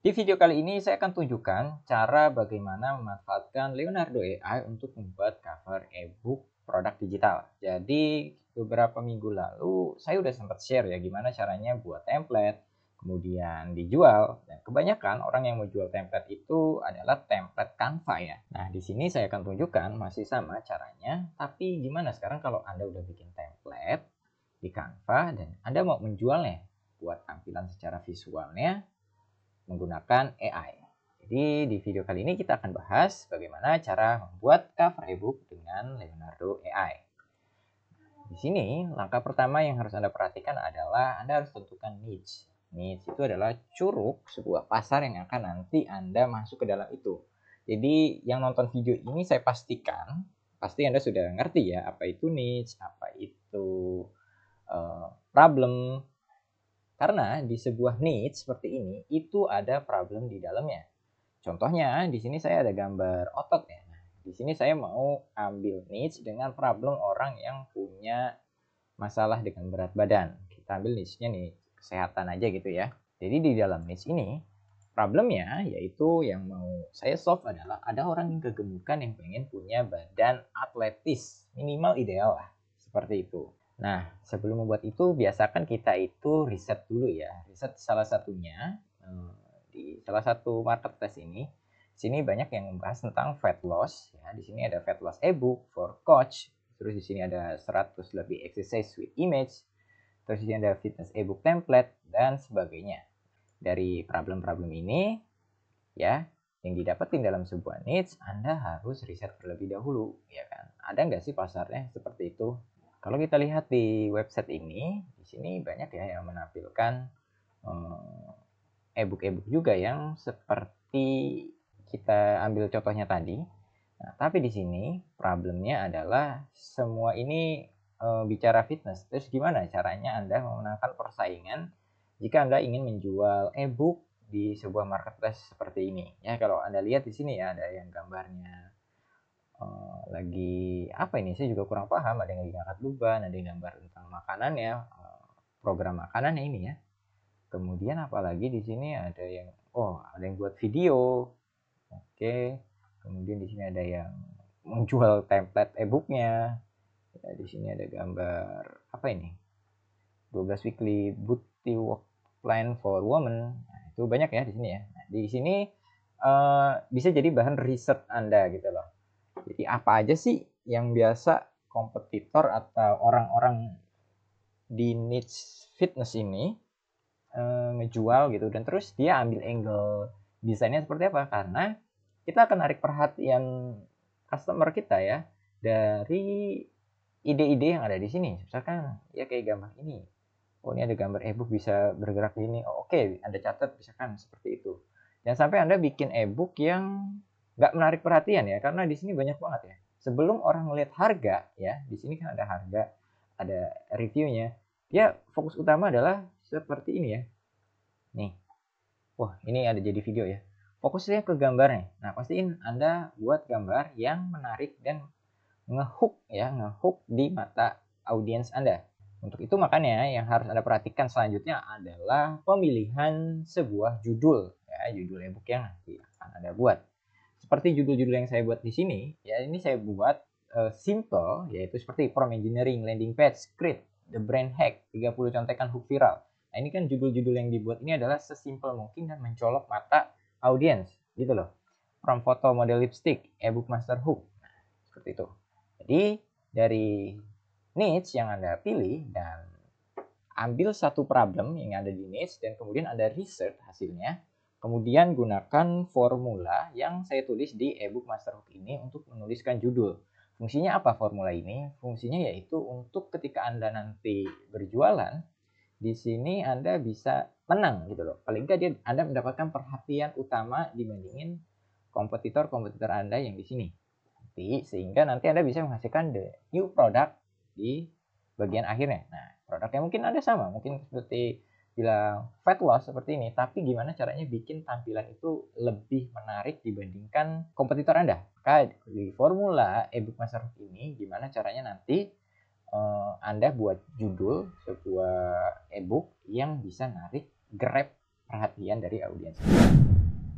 Di video kali ini saya akan tunjukkan cara bagaimana memanfaatkan Leonardo AI untuk membuat cover e-book produk digital. Jadi beberapa minggu lalu saya udah sempat share ya gimana caranya buat template, kemudian dijual. Dan kebanyakan orang yang mau jual template itu adalah template Canva ya. Nah di sini saya akan tunjukkan masih sama caranya, tapi gimana sekarang kalau Anda udah bikin template di Canva dan Anda mau menjualnya buat tampilan secara visualnya menggunakan AI. Jadi di video kali ini kita akan bahas bagaimana cara membuat cover ebook dengan Leonardo AI. Di sini langkah pertama yang harus Anda perhatikan adalah Anda harus tentukan niche. Niche itu adalah curug sebuah pasar yang akan nanti Anda masuk ke dalam itu. Jadi yang nonton video ini saya pastikan pasti Anda sudah ngerti ya apa itu niche, apa itu problem. Karena di sebuah niche seperti ini, itu ada problem di dalamnya. Contohnya, di sini saya ada gambar otot ya. Nah, di sini saya mau ambil niche dengan problem orang yang punya masalah dengan berat badan. Kita ambil niche-nya nih, kesehatan aja gitu ya. Jadi di dalam niche ini, problemnya yaitu yang mau saya solve adalah ada orang yang kegemukan yang pengen punya badan atletis, minimal ideal lah, seperti itu. Nah, sebelum membuat itu, biasakan kita itu riset dulu ya. Riset salah satunya di salah satu marketplace ini. Di sini banyak yang membahas tentang fat loss ya. Di sini ada fat loss ebook for coach. Terus di sini ada 100 lebih exercise with image. Terus di sini ada fitness ebook template dan sebagainya. Dari problem-problem ini ya, yang didapetin dalam sebuah niche, Anda harus riset terlebih dahulu, ya kan? Ada nggak sih pasarnya seperti itu? Kalau kita lihat di website ini, di sini banyak ya yang menampilkan e-book juga yang seperti kita ambil contohnya tadi. Nah, tapi di sini problemnya adalah semua ini bicara fitness. Terus gimana caranya Anda memenangkan persaingan jika Anda ingin menjual e-book di sebuah marketplace seperti ini? Ya, kalau Anda lihat di sini ya ada yang gambarnya lagi apa ini, saya juga kurang paham, ada yang lagi ngangkat beban, ada yang gambar tentang makanannya, program makanannya ini ya. Kemudian apalagi di sini ada yang ada yang buat video. Oke. Kemudian di sini ada yang menjual template e-booknya. Ya, di sini ada gambar apa ini? 12 weekly booty work plan for women. Nah, itu banyak ya di sini ya. Nah, di sini bisa jadi bahan riset Anda gitu loh. Jadi apa aja sih yang biasa kompetitor atau orang-orang di niche fitness ini ngejual gitu, dan terus dia ambil angle desainnya seperti apa, karena kita akan narik perhatian customer kita ya dari ide-ide yang ada di sini. Misalkan ya kayak gambar ini, ini ada gambar ebook bisa bergerak gini, oke, Anda catat misalkan seperti itu. Jangan sampai Anda bikin ebook yang nggak menarik perhatian ya, karena di sini banyak banget ya. Sebelum orang melihat harga ya, di sini kan ada harga, ada reviewnya. Dia fokus utama adalah seperti ini ya. Nih, wah ini ada jadi video ya. Fokusnya ke gambarnya. Nah, pastiin Anda buat gambar yang menarik dan ngehook ya, ngehook di mata audiens Anda. Untuk itu makanya yang harus Anda perhatikan selanjutnya adalah pemilihan sebuah judul ya, judul ebook yang nanti akan Anda buat. Seperti judul-judul yang saya buat di sini, ya ini saya buat simple, yaitu seperti prompt engineering, landing page, script, the brand hack, 30 contekan hook viral. Nah, ini kan judul-judul yang dibuat ini adalah sesimpel mungkin dan mencolok mata audiens, gitu loh. From foto model lipstick, ebook master hook. Nah, seperti itu. Jadi, dari niche yang Anda pilih dan ambil satu problem yang ada di niche dan kemudian Anda research hasilnya. Kemudian gunakan formula yang saya tulis di ebook Masterhook ini untuk menuliskan judul. Fungsinya apa formula ini? Fungsinya yaitu untuk ketika Anda nanti berjualan, di sini Anda bisa menang gitu loh. Paling nggak Anda mendapatkan perhatian utama dibandingin kompetitor-kompetitor Anda yang di sini. Sehingga nanti Anda bisa menghasilkan the new product di bagian akhirnya. Nah, produknya mungkin Anda sama, mungkin seperti bilang fat loss seperti ini, tapi gimana caranya bikin tampilan itu lebih menarik dibandingkan kompetitor Anda. Maka di formula ebook master ini gimana caranya nanti Anda buat judul sebuah ebook yang bisa narik grab perhatian dari audiens.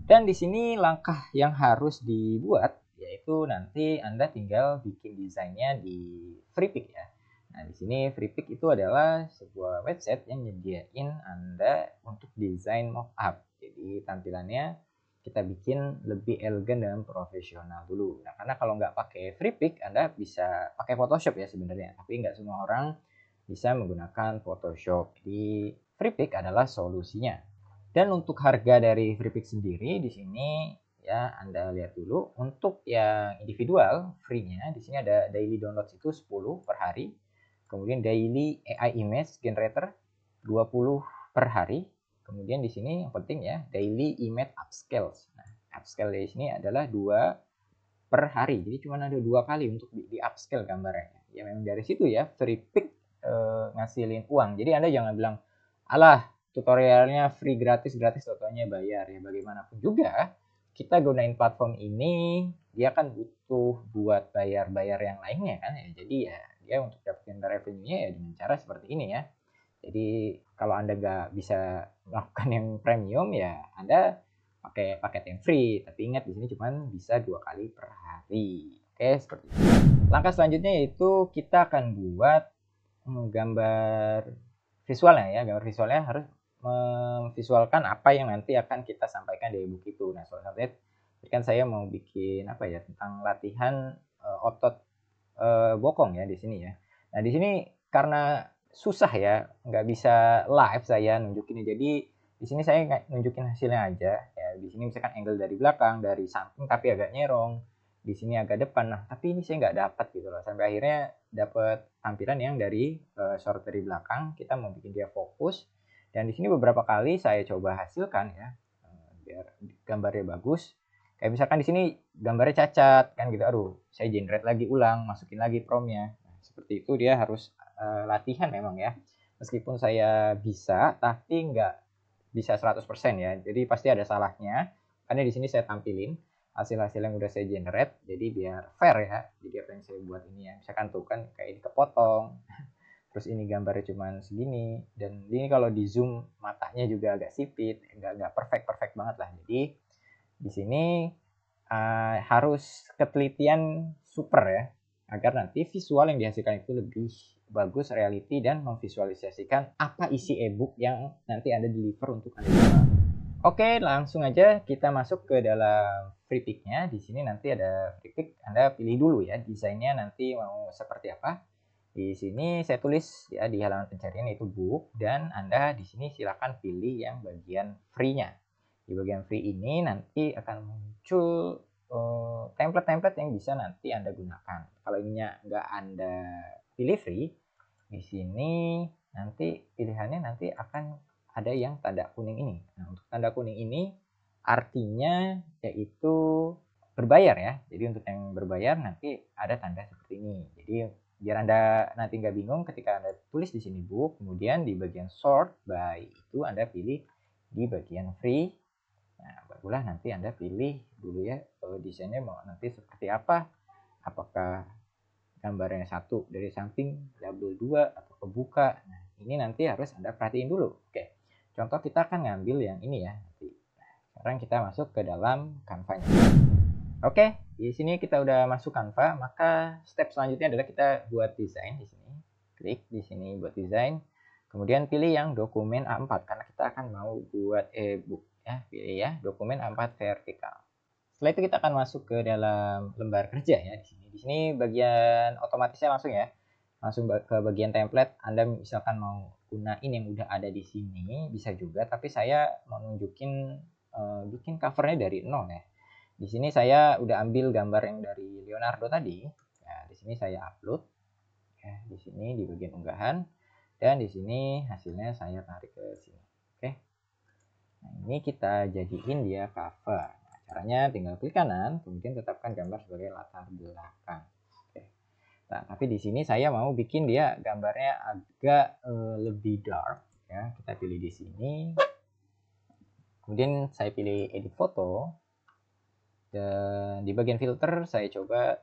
Dan di sini langkah yang harus dibuat yaitu nanti Anda tinggal bikin desainnya di Freepik ya. Nah, di sini Freepik itu adalah sebuah website yang nyediain Anda untuk desain mockup. Jadi tampilannya kita bikin lebih elegan dan profesional dulu. Nah, karena kalau nggak pakai Freepik, Anda bisa pakai Photoshop ya sebenarnya. Tapi nggak semua orang bisa menggunakan Photoshop. Jadi Freepik adalah solusinya. Dan untuk harga dari Freepik sendiri di sini ya Anda lihat dulu. Untuk yang individual free-nya di sini ada daily download itu 10 per hari. Kemudian daily AI image generator 20 per hari. Kemudian di sini yang penting ya daily image upscale. Nah, upscale di sini adalah 2 per hari. Jadi cuma ada 2 kali untuk di upscale gambarnya. Ya memang dari situ ya Freepik ngasilin uang. Jadi Anda jangan bilang, alah tutorialnya free gratis totalnya bayar ya. Bagaimanapun juga kita gunain platform ini dia kan butuh buat bayar yang lainnya kan ya. Jadi ya dia untuk dapetin revenue-nya ya dengan cara seperti ini ya. Jadi kalau Anda nggak bisa melakukan yang premium ya Anda pakai paket yang free. Tapi ingat di sini cuma bisa 2 kali per hari. Oke, seperti itu. Langkah selanjutnya yaitu kita akan buat gambar visualnya ya. Gambar visualnya harus memvisualkan apa yang nanti akan kita sampaikan di ebook itu. Nah, salah satunya kan saya mau bikin apa ya tentang latihan otot bokong ya di sini ya. Nah, di sini karena susah ya, nggak bisa live saya nunjukinnya. Jadi di sini saya nunjukin hasilnya aja. Ya, di sini misalkan angle dari belakang, dari samping tapi agak nyerong. Di sini agak depan. Nah, tapi ini saya nggak dapat gitu loh. Sampai akhirnya dapat tampilan yang dari short dari belakang. Kita mau bikin dia fokus. Dan di sini beberapa kali saya coba hasilkan ya, biar gambarnya bagus. Kayak misalkan di sini gambarnya cacat kan gitu. Aduh, saya generate lagi ulang, masukin lagi promnya. Nah, seperti itu dia harus latihan memang ya. Meskipun saya bisa, tapi nggak bisa 100% ya. Jadi pasti ada salahnya. Karena di sini saya tampilin hasil-hasil yang udah saya generate. Jadi biar fair ya. Jadi apa yang saya buat ini ya. Misalkan tuh kan kayak ini kepotong. Terus ini gambarnya cuma segini. Dan ini kalau di zoom matanya juga agak sipit. Nggak perfect banget lah. Jadi di sini harus ketelitian super ya. Agar nanti visual yang dihasilkan itu lebih bagus, reality, dan memvisualisasikan apa isi ebook yang nanti Anda deliver untuk Anda. Oke, langsung aja kita masuk ke dalam Freepik-nya. Di sini nanti ada Freepik, Anda pilih dulu ya desainnya nanti mau seperti apa. Di sini saya tulis ya di halaman pencarian itu book dan Anda di sini silakan pilih yang bagian free-nya. Di bagian free ini nanti akan muncul template-template yang bisa nanti Anda gunakan. Kalau ininya nggak Anda pilih free, di sini nanti pilihannya nanti akan ada yang tanda kuning ini. Nah, untuk tanda kuning ini artinya yaitu berbayar ya. Jadi untuk yang berbayar nanti ada tanda seperti ini. Jadi biar Anda nanti nggak bingung ketika Anda tulis di sini book, kemudian di bagian sort by itu Anda pilih di bagian free. Nah, barulah nanti Anda pilih dulu ya desainnya mau nanti seperti apa. Apakah gambarnya satu dari samping, double 2 atau kebuka. Nah, ini nanti harus Anda perhatiin dulu. Oke. Contoh kita akan ngambil yang ini ya. Nah, sekarang kita masuk ke dalam Canva-nya. Oke, di sini kita udah masuk Canva, maka step selanjutnya adalah kita buat desain di sini. Klik di sini buat desain. Kemudian pilih yang dokumen A4 karena kita akan mau buat ebook ya. Pilih ya dokumen A4 vertikal. Setelah itu kita akan masuk ke dalam lembar kerja ya di sini. Di sini bagian otomatisnya langsung ya. Langsung ke bagian template. Anda misalkan mau gunain yang udah ada di sini bisa juga, tapi saya mau nunjukin bikin covernya dari nol ya. Di sini saya udah ambil gambar yang dari Leonardo tadi. Ya, di sini saya upload. Ya, di sini di bagian unggahan dan di sini hasilnya saya tarik ke sini. Oke. Nah, ini kita jadiin dia cover. Caranya tinggal klik kanan, kemudian tetapkan gambar sebagai latar belakang. Oke. Nah, tapi di sini saya mau bikin dia gambarnya agak lebih dark. Ya, kita pilih di sini. Kemudian saya pilih edit foto. Dan di bagian filter saya coba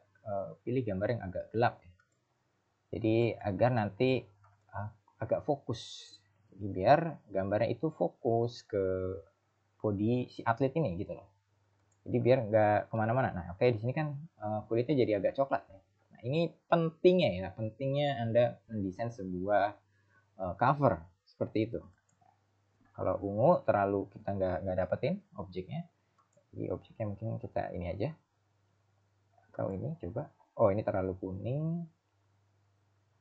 pilih gambar yang agak gelap. Jadi agar nanti agak fokus. Jadi biar gambarnya itu fokus ke body si atlet ini gitu loh. Jadi biar nggak kemana-mana. Nah, oke, di sini kan kulitnya jadi agak coklat ya. Nah, ini pentingnya ya, pentingnya Anda mendesain sebuah cover seperti itu. Kalau ungu terlalu kita nggak dapetin objeknya, jadi objeknya mungkin kita ini aja. Atau ini coba, oh ini terlalu kuning,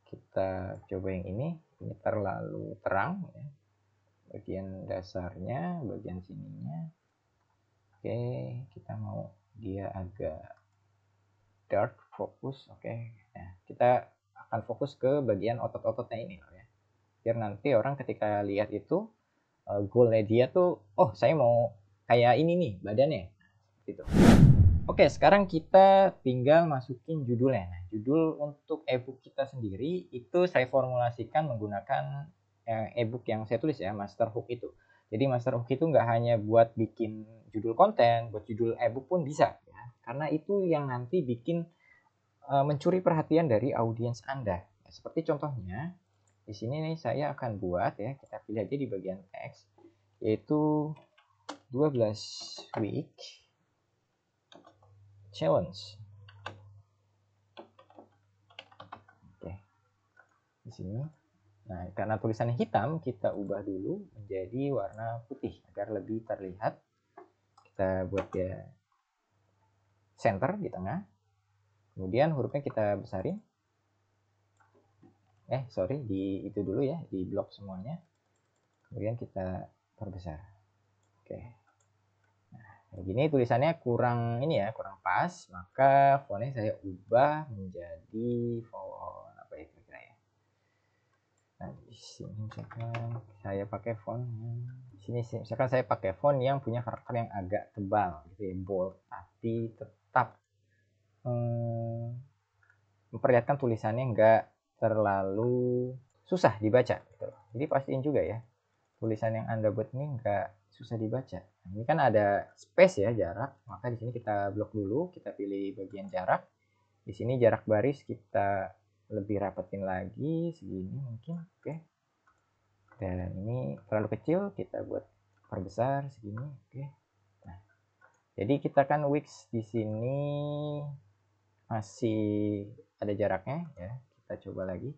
kita coba yang ini terlalu terang ya. Bagian dasarnya, bagian sininya, oke, kita mau dia agak dark fokus, oke. Nah, kita akan fokus ke bagian otot-ototnya ini ya, biar nanti orang ketika lihat itu goalnya dia tuh, oh saya mau kayak ini nih badannya gitu. Oke, sekarang kita tinggal masukin judulnya. Nah, judul untuk ebook kita sendiri itu saya formulasikan menggunakan ebook yang saya tulis ya, Master Hook itu. Jadi Master Hook itu nggak hanya buat bikin judul konten, buat judul ebook pun bisa ya. Karena itu yang nanti bikin mencuri perhatian dari audiens Anda. Ya, seperti contohnya di sini nih saya akan buat ya, kita pilih aja di bagian teks, yaitu 12 week challenge. Oke, di sini. Nah, karena tulisannya hitam, kita ubah dulu menjadi warna putih agar lebih terlihat. Kita buat dia center di tengah. Kemudian hurufnya kita besarin. Sorry, di itu dulu ya, di blok semuanya. Kemudian kita perbesar. Oke. Nah, kayak gini tulisannya kurang ini ya, kurang pas, maka fontnya saya ubah menjadi font apa ya kira-kira ya. Nah, di sini misalkan saya pakai font di sini misalkan saya pakai font yang punya karakter yang agak tebal gitu ya, bold, tapi tetap memperlihatkan tulisannya nggak terlalu susah dibaca gitu. Jadi pastiin juga ya tulisan yang Anda buat ini nggak susah dibaca. Nah, ini kan ada space ya, jarak, maka di sini kita blok dulu, kita pilih bagian jarak. Di sini jarak baris kita lebih rapetin lagi segini mungkin, oke. Dan ini terlalu kecil, kita buat perbesar segini, oke. Nah, jadi kita kan width di sini masih ada jaraknya ya. Kita coba lagi.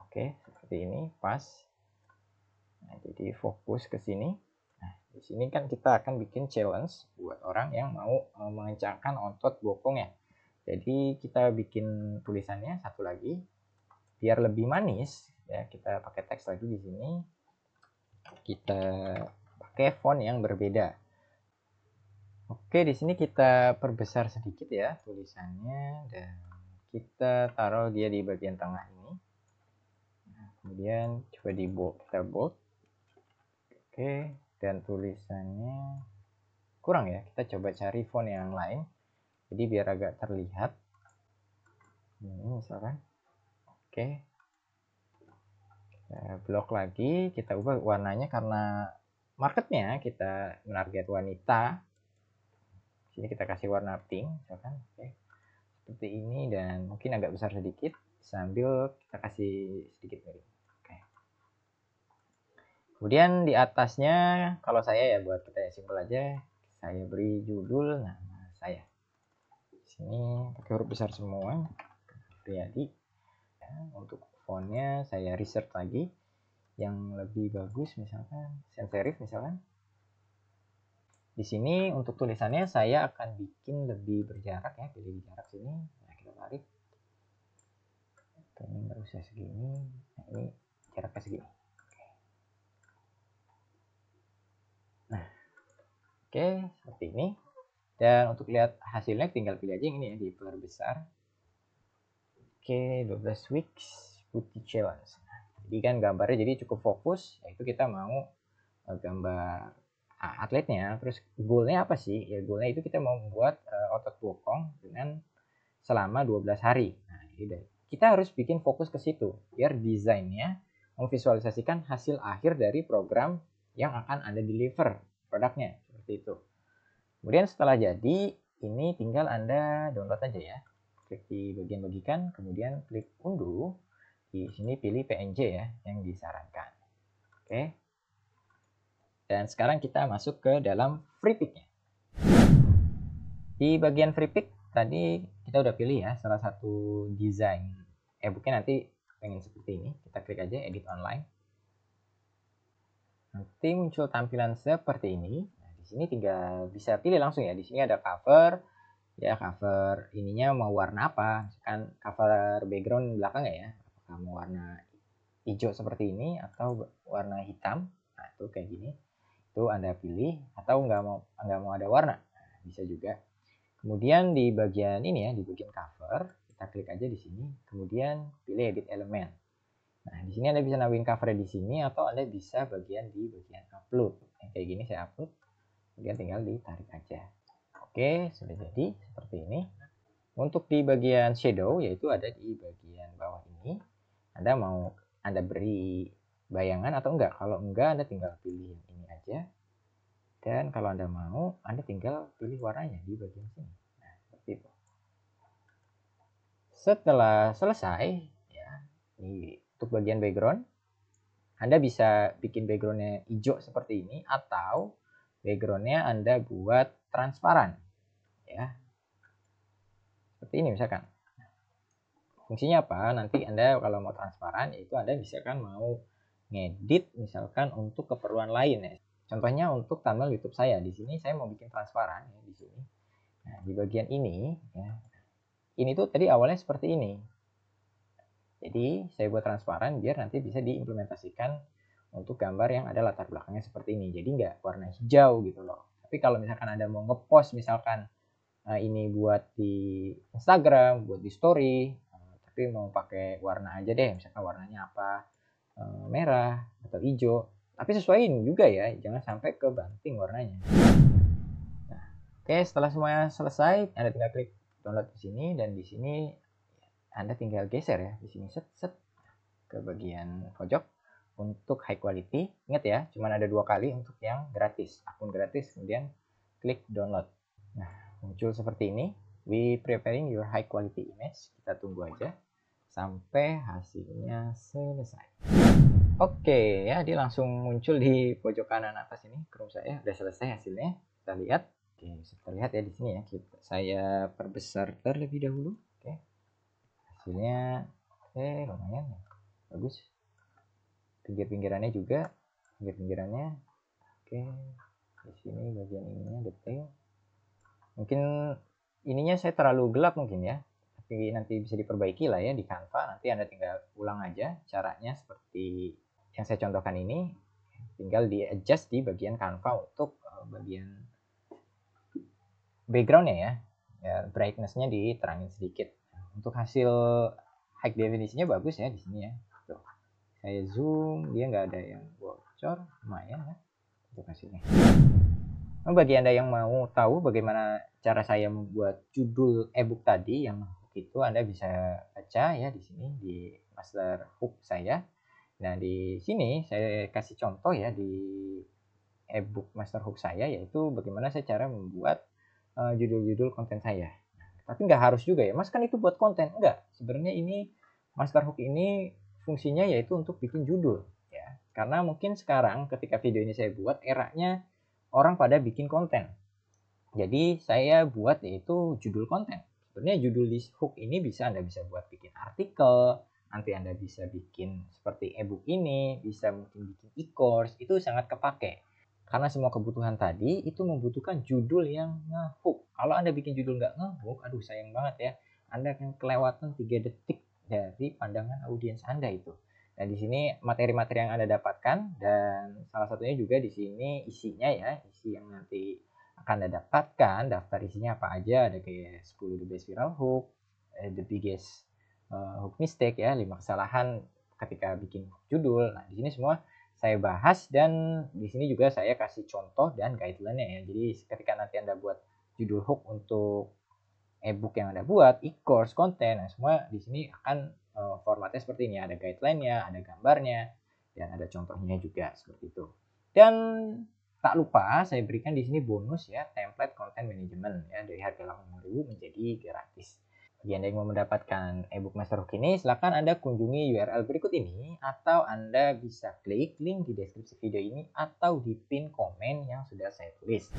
Oke, seperti ini, pas. Nah, jadi fokus ke sini. Nah, di sini kan kita akan bikin challenge buat orang yang mau mengencangkan otot bokongnya. Jadi kita bikin tulisannya satu lagi biar lebih manis ya, kita pakai teks lagi di sini. Kita pakai font yang berbeda. Oke, di sini kita perbesar sedikit ya tulisannya dan kita taruh dia di bagian tengah ini. Nah, kemudian coba di bold, kita bold. Oke, dan tulisannya kurang ya, kita coba cari font yang lain jadi biar agak terlihat ini misalkan. Oke, kita blok lagi, kita ubah warnanya karena marketnya kita menarget wanita. Sini kita kasih warna pink misalkan. Oke, seperti ini dan mungkin agak besar sedikit sambil kita kasih sedikit miring. Oke. Kemudian di atasnya kalau saya ya buat kita simpel aja, saya beri judul nama saya. Sini pakai huruf besar semua, Riyadi. Ya, untuk fontnya saya research lagi yang lebih bagus, misalkan sans serif misalkan. Di sini untuk tulisannya saya akan bikin lebih berjarak ya, pilih jarak sini. Nah, kita tarik. Ini nggak usah segini. Nah, ini jaraknya segini. Nah, oke, seperti ini. Dan untuk lihat hasilnya tinggal pilih aja yang ini ya, diperbesar. Oke, 12 weeks putih challenge. Nah, jadi kan gambarnya jadi cukup fokus, yaitu kita mau gambar atletnya. Terus goalnya apa sih? Ya goalnya itu kita mau membuat otot bokong dengan selama 12 hari. Nah, ini kita harus bikin fokus ke situ biar desainnya memvisualisasikan hasil akhir dari program yang akan Anda deliver produknya seperti itu. Kemudian setelah jadi, ini tinggal Anda download aja ya. Klik di bagian bagikan, kemudian klik unduh. Di sini pilih PNG ya yang disarankan. Oke. Dan sekarang kita masuk ke dalam free pick-nya. Di bagian free pick tadi kita udah pilih ya salah satu desain ebooknya, nanti pengen seperti ini, kita klik aja edit online. Nanti muncul tampilan seperti ini. Nah, di sini tinggal bisa pilih langsung ya. Di sini ada cover, ya cover ininya mau warna apa, misalkan cover background belakang ya, apakah mau warna hijau seperti ini atau warna hitam. Nah itu kayak gini, itu Anda pilih, atau nggak mau ada warna, nah, bisa juga. Kemudian di bagian ini ya, di bagian cover kita klik aja di sini, kemudian pilih edit elemen. Nah di sini Anda bisa nambahin cover di sini, atau Anda bisa bagian di bagian upload. Nah, kayak gini saya upload, kemudian tinggal ditarik aja. Oke, sudah jadi seperti ini. Untuk di bagian shadow, yaitu ada di bagian bawah ini, Anda mau Anda beri bayangan atau enggak. Kalau enggak, Anda tinggal pilih yang ini aja. Dan kalau Anda mau, Anda tinggal pilih warnanya di bagian sini. Nah, seperti itu. Setelah selesai, ya, ini untuk bagian background, Anda bisa bikin backgroundnya hijau seperti ini, atau backgroundnya Anda buat transparan. Ya, seperti ini misalkan. Fungsinya apa? Nanti Anda kalau mau transparan, yaitu Anda misalkan mau ngedit misalkan untuk keperluan lain ya. Contohnya untuk thumbnail YouTube saya. Di sini saya mau bikin transparan ya di sini. Nah, di bagian ini ya. Ini tuh tadi awalnya seperti ini. Jadi saya buat transparan biar nanti bisa diimplementasikan untuk gambar yang ada latar belakangnya seperti ini. Jadi nggak warna hijau gitu loh. Tapi kalau misalkan Anda mau ngepost misalkan ini buat di Instagram, buat di story, tapi mau pakai warna aja deh, misalkan warnanya apa, merah atau hijau, tapi sesuaiin juga ya, jangan sampai kebanting warnanya. Nah, oke, setelah semuanya selesai, Anda tinggal klik download di sini, dan di sini Anda tinggal geser ya, di sini set set ke bagian pojok untuk high quality. Ingat ya, cuma ada 2 kali untuk yang gratis, akun gratis, kemudian klik download. Nah, muncul seperti ini. We preparing your high quality image. Kita tunggu aja sampai hasilnya selesai. Oke ya, dia langsung muncul di pojok kanan atas ini. Chrome saya udah selesai hasilnya. Kita lihat. Oke, bisa terlihat ya di sini ya. Saya perbesar terlebih dahulu. Oke, hasilnya lumayan ya. Bagus. Pinggir-pinggirannya juga, pinggir-pinggirannya. Oke, di sini bagian ininya detail. Mungkin ininya saya terlalu gelap mungkin ya, tapi nanti bisa diperbaiki lah ya di Canva. Nanti Anda tinggal ulang aja caranya seperti yang saya contohkan ini, tinggal di adjust di bagian Canva untuk bagian backgroundnya ya, brightness-nya diterangin sedikit. Untuk hasil high definition-nya bagus ya di sini ya. Tuh, saya zoom, dia nggak ada yang bocor, lumayan ya untuk hasilnya. Nah, bagi Anda yang mau tahu bagaimana cara saya membuat judul ebook tadi yang itu, Anda bisa baca ya di sini di master hook saya. Nah, di sini saya kasih contoh ya di ebook master hook saya, yaitu bagaimana saya cara membuat judul-judul konten saya. Tapi nggak harus juga ya, Mas kan itu buat konten. Enggak, sebenarnya ini master hook ini fungsinya yaitu untuk bikin judul ya. Karena mungkin sekarang ketika video ini saya buat, eranya orang pada bikin konten. Jadi saya buat yaitu judul konten. Sebenarnya judul di hook ini Anda bisa buat bikin artikel, nanti Anda bisa bikin seperti ebook ini, bisa mungkin bikin e-course, itu sangat kepake. Karena semua kebutuhan tadi itu membutuhkan judul yang nge-hook. Kalau Anda bikin judul nggak nge-hook, aduh sayang banget ya. Anda akan kelewatan 3 detik dari pandangan audiens Anda itu. Nah, di sini materi-materi yang Anda dapatkan, dan salah satunya juga di sini isinya ya, isi yang nanti akan Anda dapatkan, daftar isinya apa aja, ada kayak 10 the best viral hook, the biggest hook mistake ya, 5 kesalahan ketika bikin judul. Nah, di sini semua saya bahas, dan di sini juga saya kasih contoh dan guideline-nya ya. Jadi ketika nanti Anda buat judul hook untuk ebook yang Anda buat, e-course, konten, nah semua di sini akan formatnya seperti ini, ada guideline-nya, ada gambarnya, dan ada contohnya juga seperti itu. Dan tak lupa saya berikan di sini bonus ya, template content management ya, dari harga 80.000 menjadi gratis. Bagi Anda yang mau mendapatkan ebook master hook ini, silakan Anda kunjungi URL berikut ini, atau Anda bisa klik link di deskripsi video ini atau di pin komen yang sudah saya tulis.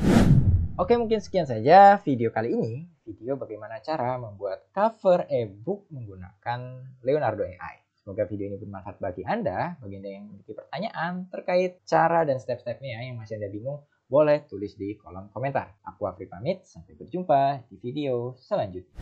Oke, mungkin sekian saja video kali ini. Video bagaimana cara membuat cover e-book menggunakan Leonardo AI. Semoga video ini bermanfaat bagi Anda. Bagi Anda yang memiliki pertanyaan terkait cara dan step-stepnya yang masih Anda bingung, boleh tulis di kolom komentar. Aku Afri pamit, sampai berjumpa di video selanjutnya.